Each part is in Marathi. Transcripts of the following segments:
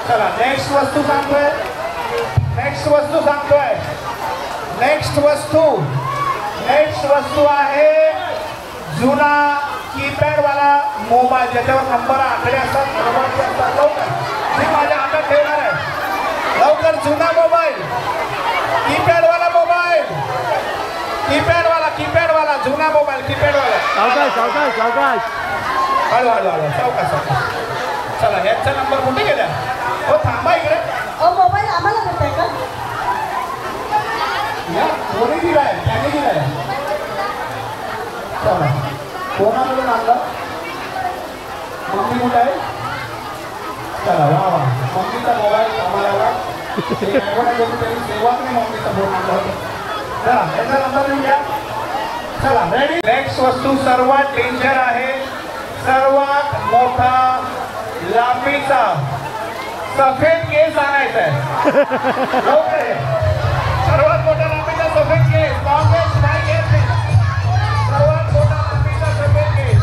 चला नेक्स्ट वस्तू सांगतोय. नेक्स्ट वस्तू आहे जुना कीपॅड वाला मोबाईल ज्याच्यावर नंबर आकडे असतात. लवकर मी माझ्या हातात ठेवणार आहे. लवकर जुना मोबाईल कीपॅड वाला जुना मोबाईल कीपॅड वाला. सावकाश हळू सावकाश. चला यांचा नंबर कुठे गेला. हो थांबा इकडे. मोबाईल आम्हाला देताय का. कोणी दिलाय त्याने दिलाय. चला कोणाकडून आणला. मम्मी कुठे आहे. चला वा मम्मीचा मोबाईल आम्हाला सेवा नाही मम्मीचा फोन आणला होता. चला याचा नंबर लिहून घ्या. चला रेडी. नेक्स्ट वस्तू सर्वात डेंजर आहे. सर्वात मोठा लांबीचा सफेद केस आणायचा आहे. सर्वात मोठा लांबीचा सफेद केस. लॉंगेस्ट नाही केस. सर्वात मोठा लांबीचा सफेद केस.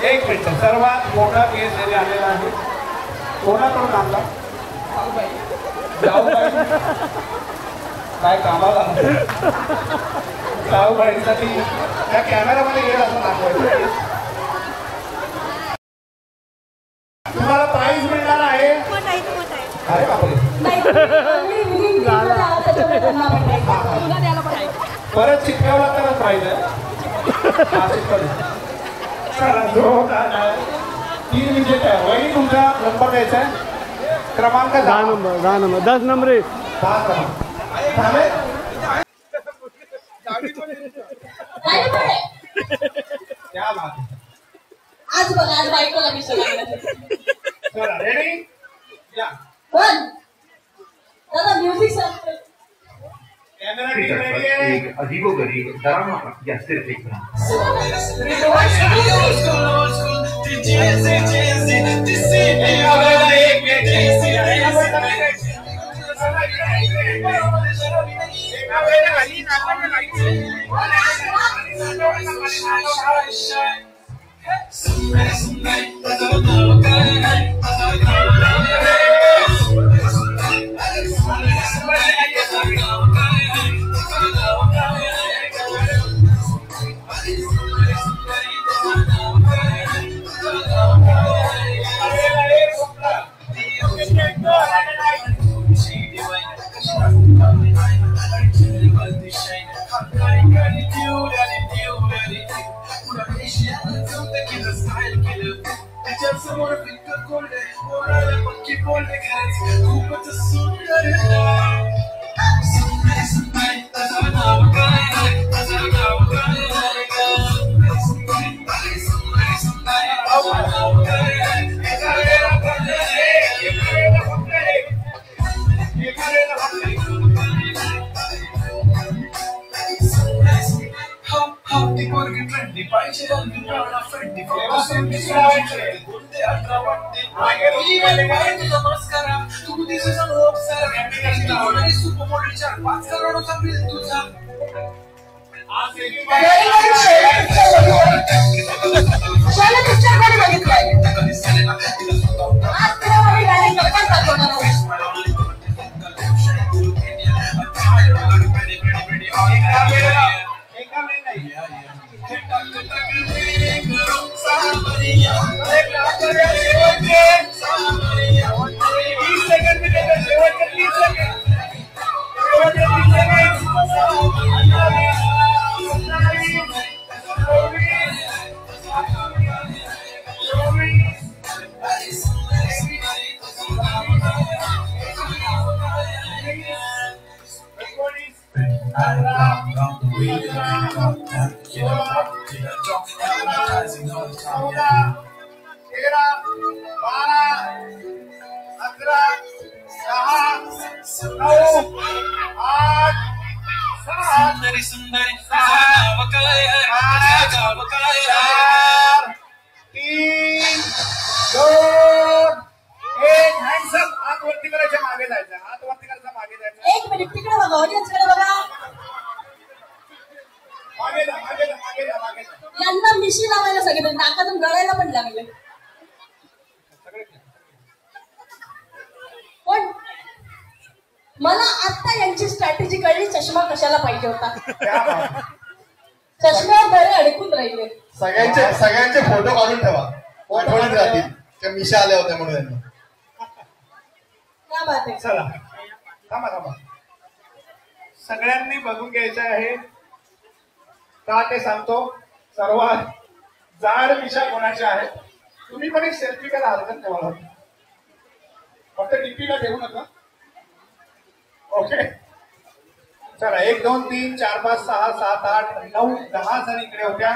एक मिनिट. सर्वात मोठा केस आलेला आहे. कोणाकडून आणला. काय कामाला जाऊबाईसाठी त्या कॅमेरामध्ये गेला असं दाखवायचं. तुम्हाला प्राइज मिळणार आहे. अरे बापरे. परत शिकवला तरच प्राइज आहे. 3 विजेत आहे. वही तुमचा नंबर द्यायचा आहे. क्रमांक 10 नंबर 10 नंबर आहे. 10 क्रमांक. क्या बात आहे. आज बघा आज बायकोला मी चला रेडी. या दादा म्युझिक सांगतो. कैमरा रेडी है. एक अजीबोगरीब डरावना या सिर्फ एक Sorry. सुंदरी सुंदरी नाव काय गाव काय 4 3 2 1 हँड्स अप. हात वरती करायचे, मागे जायचं. हात वरती करायचं, मागे जायचं. एक मिनिट तिकडे बघा, ऑडियन्स कडे बघा. मागे जा, मागे जा, मागे जा, मागे जा. यांना मिशी लावायला सांगितलं, नाकातून गळायला पण लागले. पण मला आता यांची स्ट्रॅटेजी कळली, चष्मा कशाला पाहिजे होता. चष्म्यावर बरे अडकून राहिले. सगळ्यांचे फोटो काढून ठेवा, आठवणीत राहतील. त्या मिशा आल्या होत्या म्हणून त्यांनी. क्या बात आहे. चला थांबा थांबा, सगळ्यांनी बघून घ्यायचं आहे का ते सांगतो. सर्वात जाड मिशा कोणाच्या आहेत. तुम्ही पण एक सेल्फी करायला हरकत नाही मला, फक्त डीपीला ठेवू नका. ओके चला, 1 2 3 4 5 6 7 8 9 10 जण इकडे होत्या.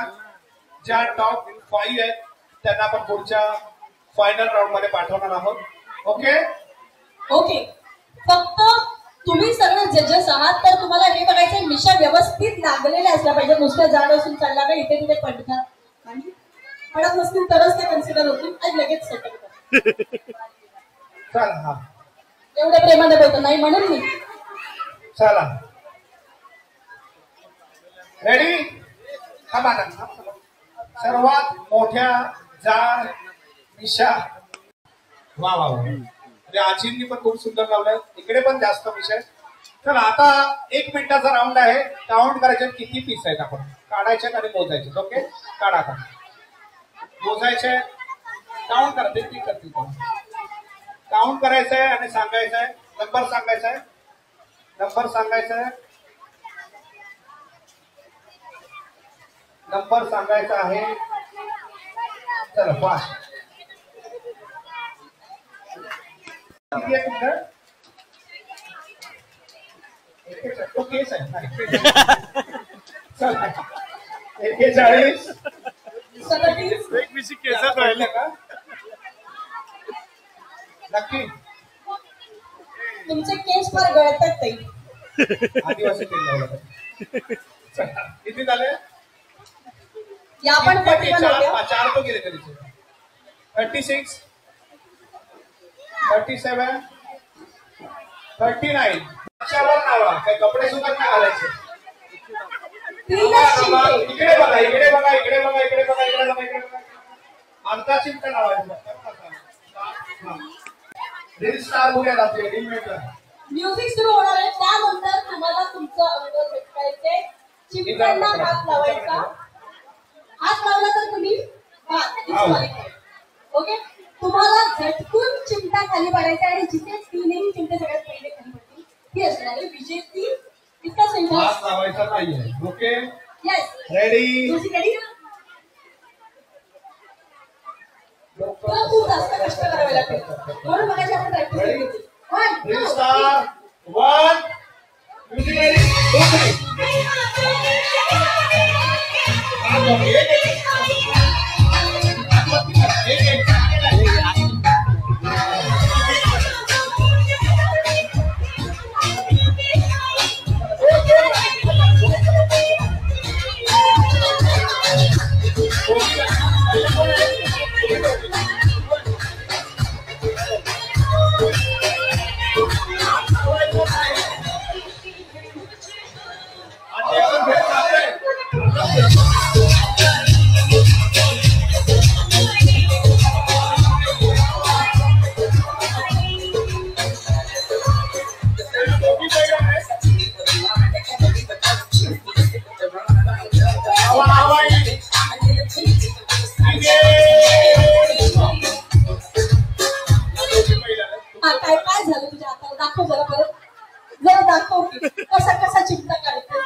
ज्या टॉप 5 आहेत त्यांना आपण पुढच्या फायनल राऊंड मध्ये पाठवणार आहोत. ओके ओके, फक्त तुम्ही सगळे जजेस आहात, तर तुम्हाला हे बघायचं मिशा व्यवस्थित लागलेल्या असल्या पाहिजे. नुसत्या जाड असून चालला का इथे तिथे पडतात आणि पडत नसतील तरच ते कन्सिडर होतील आणि लगेच सेटल करतात. चला हा एवढ्या प्रेमाने बोलतो नाही म्हणून मी. चला रेडी. थांबा ना, सर्वात मोठ्या जाड मिशा. वा वा वा, म्हणजे आजींनी पण खूप सुंदर लावलंय. इकडे पण जास्त मिशा आहे. चला आता 1 मिनिटाचा राऊंड आहे. काउंट करायचे किती पीस आहेत आपण काढायचे आणि मोजायचे. ओके काढा का, मोजायचे, काउंट करा. ते करतील काउंट करायचं आहे आणि सांगायचं आहे. नंबर सांगायचा आहे, नंबर सांगायचा आहे, नंबर सांगायचा आहे. चला फास्ट. किती आहे तुमचं? तो केस आहे. चला 41 सगळं एक मिशी केसात राहिले का नक्की. तुमचे केस फार गळतात ताई. आदिवासी तेल लावलं. चला, किती झाले? या पण पटकन होत्या. 4 तो गेले तरी 36 37 39. अशावर नावा काय कपडे सुद्धा नाही घालायचे. तीनच शिंपे. इकडे बघा, इकडे बघा, इकडे बघा, इकडे बघा, इकडे बघा, इकडे बघा. अर्धा चिमटा लावायचा. रील स्टार होऊया आपले रील. म्युझिक सुरू होणार आहे, त्यानंतर तुम्हाला तुमचं अंग झटकायचे. चिमट्यांना हात लावायचा. हात लावला तर तुम्ही ओके. तुम्हाला झटकून चिमटा खाली पडायचा आणि जिथे 3 चिमटे सगळ्यात पहिले खाली पडतील ती असणार आहे विजेती. इतका सिंपल. हात लावायचा नाहीये. Okay yes ready. तुझी रेडी. तुला खूप जास्त कष्ट करावे लागतील म्हणून मगाशी आपण प्रॅक्टिस केली होती. 1 रील 2 स्टार 1 म्युझिक रेडी. काय झालं तुझ्या हाताला? दाखव जरा परत, जरा दाखव की कसा कसा चिमटा काढतो.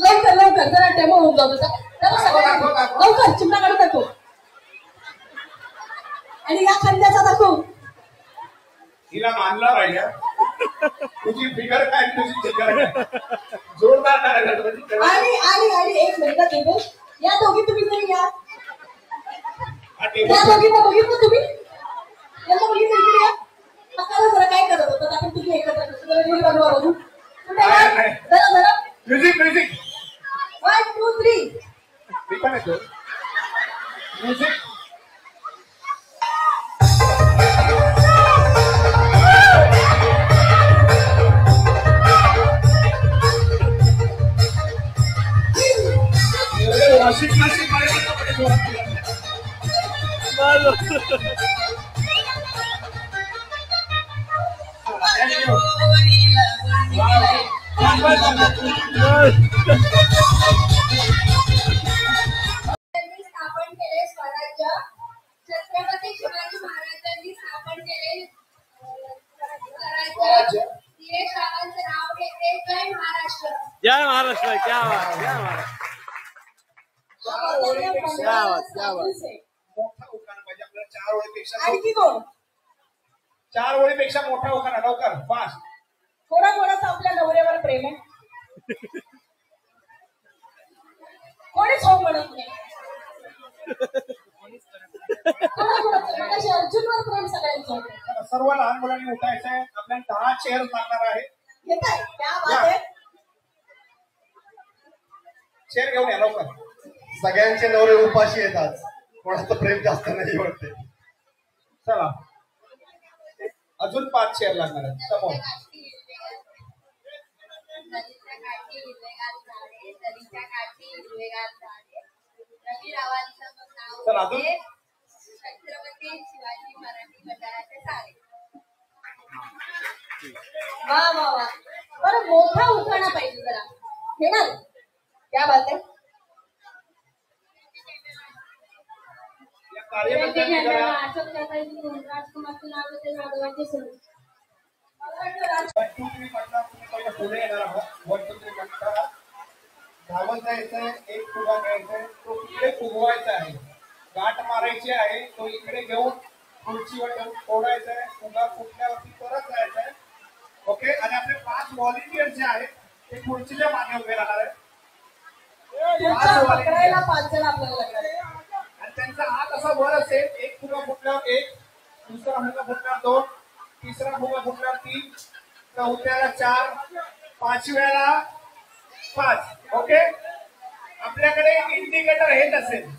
लवकर लवकर जरा डेमो होऊन जाऊ तुझा. लवकर चिमटा काढून दाखव आणि या खांद्याचा दाखव. हिला मानला पाहिजे. तुझी फिगर काय, तुझी फिगर काय जोरदार करायला. आणि आणि आणि एक मिनिट टेबल. या दोघी तुम्ही तरी या. या दोघींना बघितलं तुम्ही? यांना बघितलं इकडे या. आता जरा काय करत होतात आपण तुम्ही एकत्र रील बनवा बघू. कुठे जरा जरा म्युझिक म्युझिक स्थापन केले स्वराज्य. छत्रपती शिवाजी महाराजांनी स्थापन केले स्वराज्य. शाळांचं नाव घेते जय महाराष्ट्र. जय महाराष्ट्र. क्या बात, क्या बात. मोठा उखाणा पाहिजे आपल्याला. 4 ओळीपेक्षा आणखी कोण? 4 ओळीपेक्षा मोठा उखाणा लवकर फास्ट. कोणाकोणाचं आपल्या नवऱ्यावर प्रेम आहे? कोणीच हो म्हणत नाही. कोणाकोणाचं अर्जुनवर प्रेम सगळ्यांचं होतं. सर्व लहान मुलांनी उठायचं आहे. आपल्याला 10 चेअर लागणार आहे. येत आहे त्या बात आहे. चेअर घेऊन या लवकर. सगळ्यांचे नवरे उपाशी येतात, कोणाचं प्रेम जास्त नाही वाटते. चला अजून 5 चेअर लागणार आहेत समोर. चला अजून. छत्रपती शिवाजी मराठी मंडळाचे सारे. वा वा वा. बरं मोठा उखाणा पाहिजे जरा. घेणार क्या बात आहे. या कार्यकर्त्यांनी जरा पुढे येणार आहोत. 1 2 3 म्हणता धावत जायचंय. एक फुगा घ्यायचाय, तो इकडे फुगवायचा आहे. गाठ मारायची आहे, तो इकडे घेऊन खुर्चीवर ठेवून फोडायचाय. फुगा फुटल्यावरती परत जायचंय. ओके. आणि आपले 5 व्हॉलिंटियर जे आहेत ते खुर्चीच्या मागे उभे राहणार आहेत. 5 जण आपल्याला लागणार आहे. आणि त्यांचा हात असा वर असेल. एक फुगा फुटल्यावर 1, दुसरा फुगा फुटल्यावर 2, तिसरा फुगा फुटल्यावर 3, चौथ्याला 4, 5व्याला 5. ओके. आपल्याकडे इंडिकेटर हेच असेल.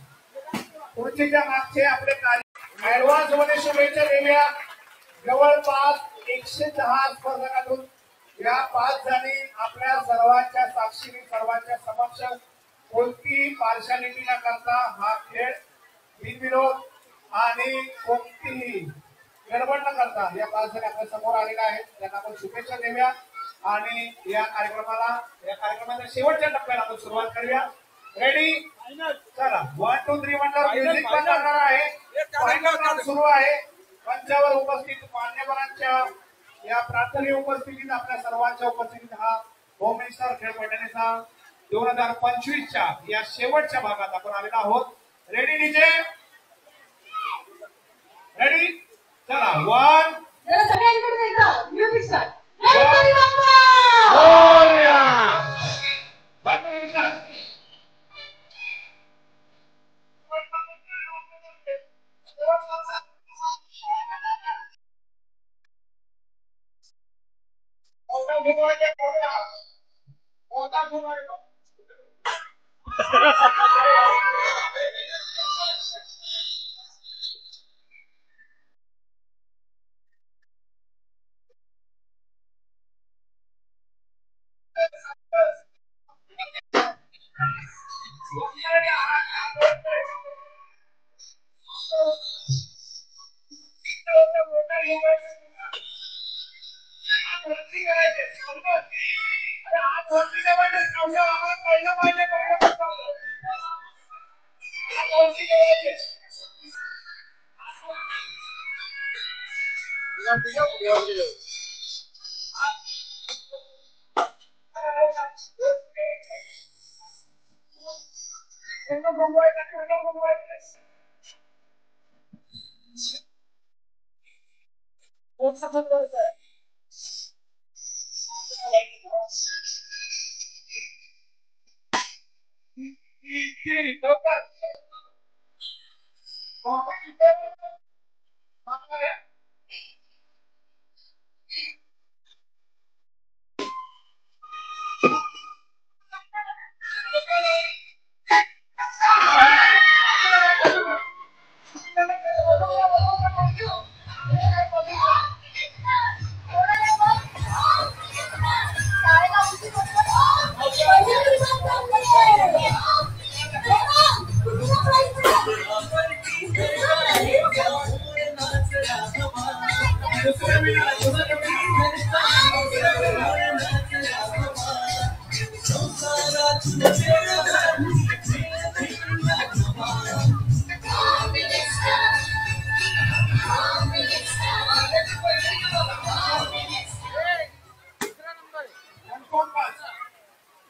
खुर्चीच्या मागचे आपले कार्य ऍडव्हान्स मध्ये शुभेच्छा देऊया. जवळपास 110 स्पर्धकातून या 5 जणी आपल्या सर्वांच्या साक्षीने सर्वांच्या समक्ष कोणतीही पार्शालिटी न करता हा खेळ बिनविरोध आणि कोणतीही गडबड न करता या 5 जणी आपल्या समोर आलेल्या आहेत. त्यांना आपण शुभेच्छा देऊया आणि या कार्यक्रमाच्या शेवटच्या टप्प्याला आपण सुरुवात करूया. रेडी. चला 1 2 3 म्हणल्यावर म्युझिक पण लागणार आहे. फायनल सुरू आहे. मंचावर उपस्थित मान्यवरांच्या या प्राथमिक उपस्थितीत आपल्या सर्वांच्या उपस्थितीत हा होम मिनिस्टर खेळ मैदानाचा 2025च्या या शेवटच्या भागात आपण आलेलो आहोत. Ready DJ. रेडी. चला 1 जरा सगळ्यांकडे एकदा म्युझिक स्टार्ट.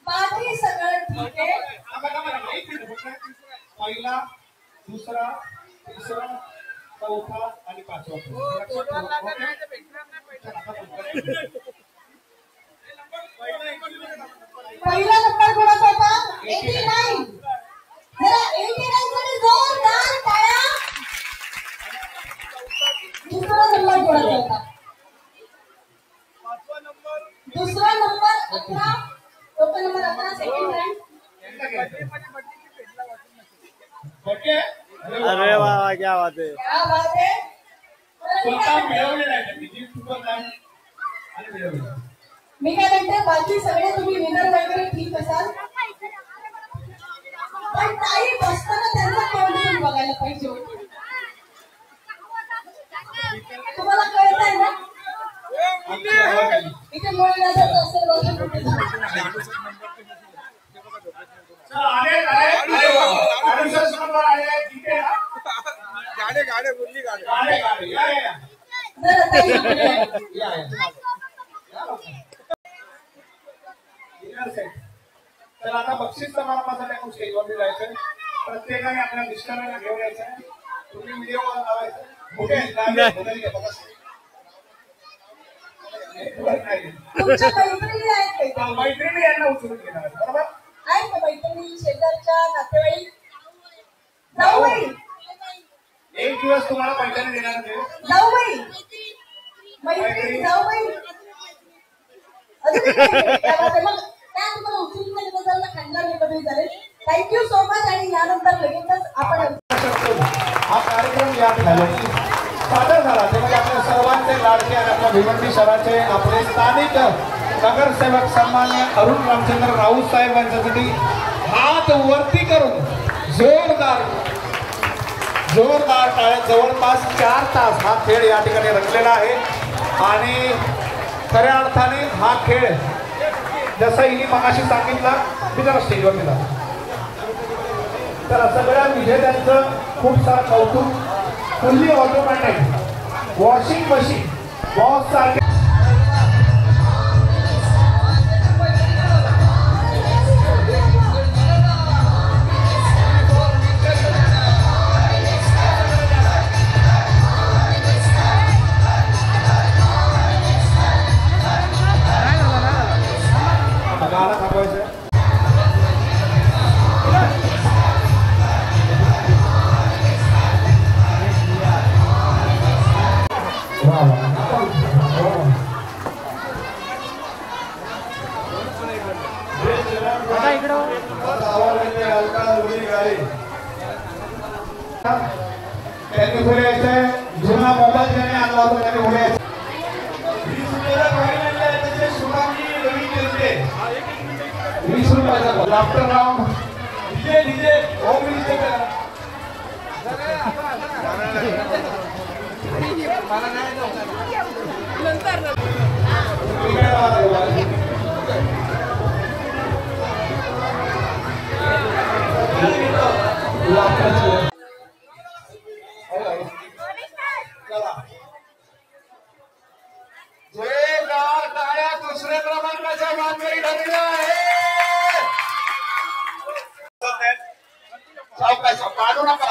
बाकी सगळं ठीक आहे. पहिला, दुसरा, तिसरा, चौथा आणि पाचवा. पहिला नंबर कोणाचा होता? 89. जरा 89 साठी जोरदार टाळ्या. दुसरा नंबर कोणाचा होता? दुसरा number 11. Total number 11 second rank. अरे वाह क्या बात है. क्या बात है. मी काय म्हणते, बाकी सगळे तुम्ही विनर वगैरे ठीक असाल, पण ताई बसताना त्यांचा तोंड बघायला पाहिजे. तुम्हाला कळत आहे ना इथे मुळे असेल वगैरे कुठे गाडे बोलली गाडे. तर आता बक्षीस समारंभासाठी आपण स्टेजवरती जायचंय. प्रत्येकाने आपल्या मिस्टरांना घेऊन यायचंय. तुम्ही व्हिडिओ लावायचं. तुमच्या मैत्रिणी आहेत का? मैत्रिणी यांना उचलून घेणार बरोबर आहेत का मैत्रिणी, शेजारच्या, नातेवाईक, जाऊबाई? एक दिवस तुम्हाला पैशाने देणार ते जाऊबाई, मैत्रिणी, जाऊबाई मग त्या तुम्हाला उचलून बद्दल खानदार एकत्रित झाले. Thank you so much. आणि यानंतर लगेचच आपण हा कार्यक्रम या ठिकाणी सादर झाला. त्यामध्ये आपल्या सर्वांचे लाडके आणि आपल्या भिवंडी शहराचे आपले स्थानिक नगरसेवक सन्मान्य अरुण रामचंद्र राऊत साहेब यांच्यासाठी हात वरती करून जोरदार टाळ्या. जवळपास 4 तास हा खेळ या ठिकाणी रंगलेला आहे आणि खऱ्या अर्थाने हा खेळ जसं हिने मगाशी सांगितलं, मी जरा स्टेजवर गेला तर सगळ्या विजेत्यांचं खूप सारं कौतुक. Fully automatic washing machine boss सारखे गाणं थांबवायचं. त्यांनी पुढे यायचंय. जुना मोबाईल ज्याने आणला होता त्यांनी पुढे यायचं. 20 रुपयाचा laughter round DJ home DJ जोरदार टाळ्या. दुसऱ्या क्रमांकाच्या मानकरी ठरलेला आहे. काढू नका.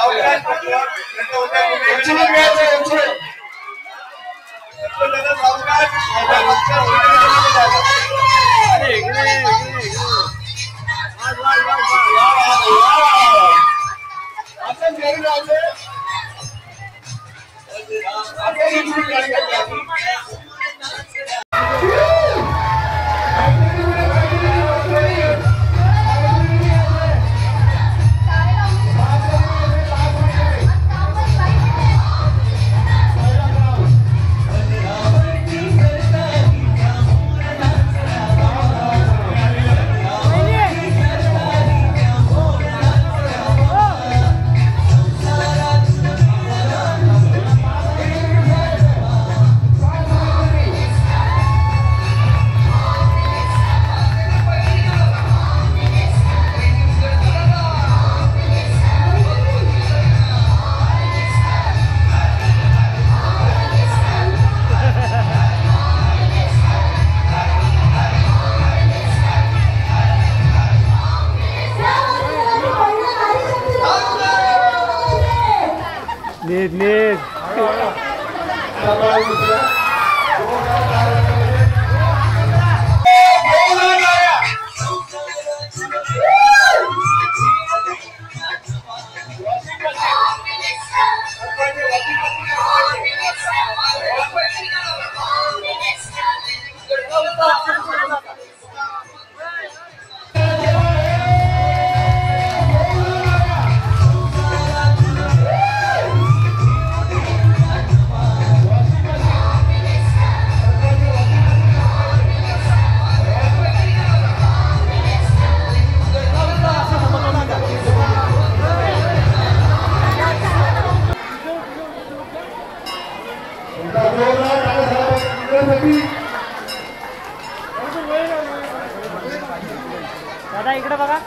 दादा इकडे बघा.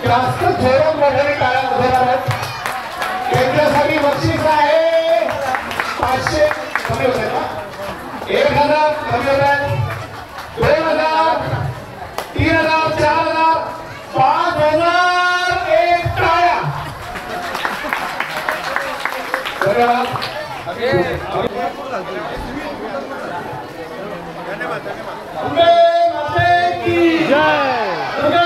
जास्त जोरात मोठ्याने टाळ्या वाजवणार आहेत. त्यांच्यासाठी बक्षीस आहे 500 कमी होत ना, 1000 कमी होत आहेत, 2000, 3000, 4000, 5000 एक टाळ्या. धन्यवाद. सर्व